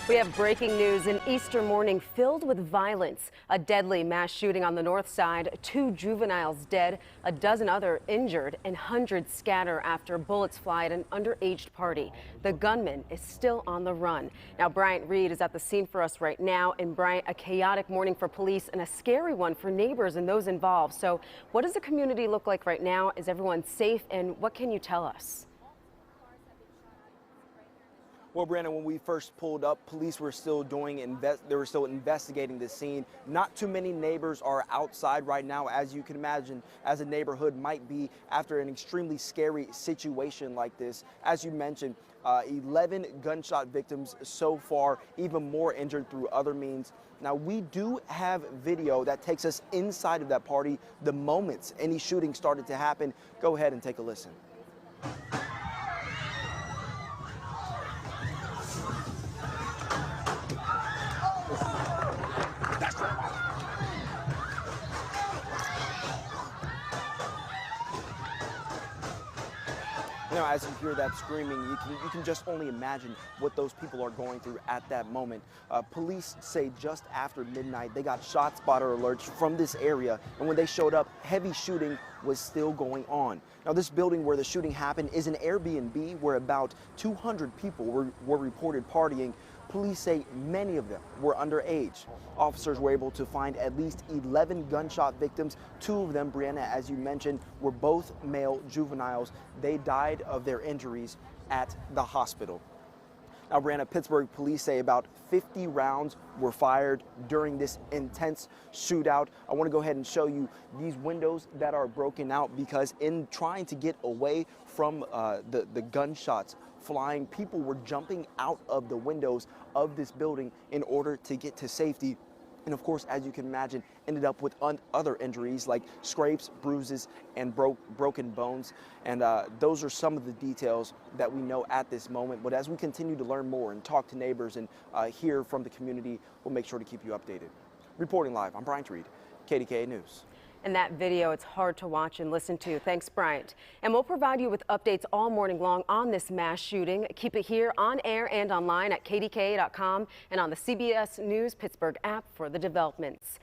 We have breaking news. An Easter morning filled with violence. A deadly mass shooting on the north side. 2 juveniles dead, a dozen other injured, and hundreds scatter after bullets fly at an underage party. The gunman is still on the run. Now, Bryant Reed is at the scene for us right now. And Bryant, a chaotic morning for police and a scary one for neighbors and those involved. So what does the community look like right now? Is everyone safe? And what can you tell us? Well, Brandon, when we first pulled up, police were still investigating the scene. Not too many neighbors are outside right now, as you can imagine, as a neighborhood might be after an extremely scary situation like this. As you mentioned, 11 gunshot victims so far, even more injured through other means. Now, we do have video that takes us inside of that party the moments any shooting started to happen. Go ahead and take a listen. You know, as you hear that screaming, you can just only imagine what those people are going through at that moment. Police say just after midnight, they got shot spotter alerts from this area, and when they showed up, heavy shooting was still going on. Now, this building where the shooting happened is an Airbnb where about 200 people were reported partying. Police say many of them were underage. Officers were able to find at least 11 gunshot victims. 2 of them, Brianna, as you mentioned, were both male juveniles. They died of their injuries at the hospital. Now, Brianna, Pittsburgh police say about 50 rounds were fired during this intense shootout. I want to go ahead and show you these windows that are broken out because in trying to get away from the gunshots flying, people were jumping out of the windows of this building in order to get to safety. And of course, as you can imagine, ended up with other injuries like scrapes, bruises, and broken bones. And those are some of the details that we know at this moment. But as we continue to learn more and talk to neighbors and hear from the community, we'll make sure to keep you updated. Reporting live, I'm Bryant Reed, KDKA News. And that video, it's hard to watch and listen to. Thanks, Bryant. And we'll provide you with updates all morning long on this mass shooting. Keep it here on air and online at KDKA.com and on the CBS News Pittsburgh app for the developments.